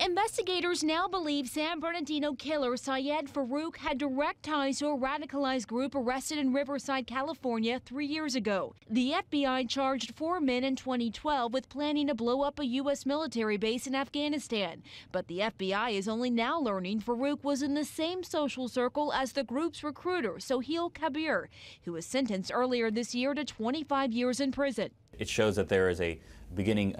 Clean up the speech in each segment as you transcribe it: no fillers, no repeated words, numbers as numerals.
Investigators now believe San Bernardino killer Syed Farook had direct ties to a radicalized group arrested in Riverside, California 3 years ago. The FBI charged 4 men in 2012 with planning to blow up a U.S. military base in Afghanistan. But the FBI is only now learning Farook was in the same social circle as the group's recruiter, Sohail Kabir, who was sentenced earlier this year to 25 years in prison. It shows that there is a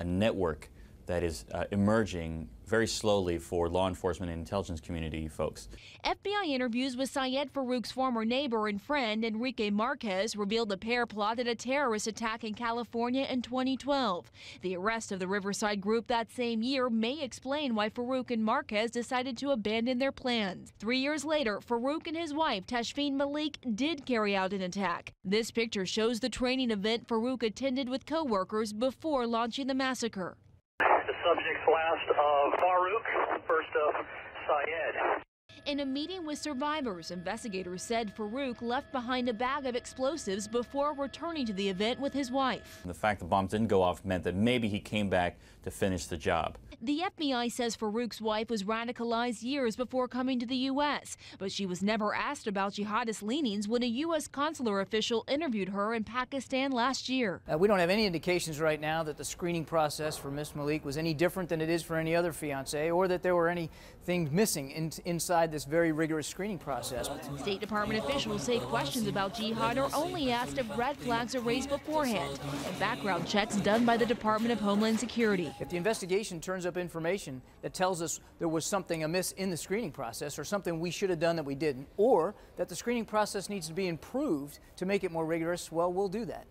network that is emerging very slowly for law enforcement and intelligence community folks. FBI interviews with Syed Farook's former neighbor and friend, Enrique Marquez, revealed the pair plotted a terrorist attack in California in 2012. The arrest of the Riverside group that same year may explain why Farook and Marquez decided to abandon their plans. 3 years later, Farook and his wife, Tashfeen Malik, did carry out an attack. This picture shows the training event Farook attended with co-workers before launching the massacre. The subject's last of Farook, first of Syed. In a meeting with survivors, investigators said Farook left behind a bag of explosives before returning to the event with his wife. The fact the bombs didn't go off meant that maybe he came back to finish the job. The FBI says Farook's wife was radicalized years before coming to the U.S., but she was never asked about jihadist leanings when a U.S. consular official interviewed her in Pakistan last year. We don't have any indications right now that the screening process for Miss Malik was any different than it is for any other fiancé, or that there were any things missing inside this very rigorous screening process. State Department officials say questions about jihad are only asked if red flags are raised beforehand and background checks done by the Department of Homeland Security. If the investigation turns up information that tells us there was something amiss in the screening process, or something we should have done that we didn't, or that the screening process needs to be improved to make it more rigorous, well, we'll do that.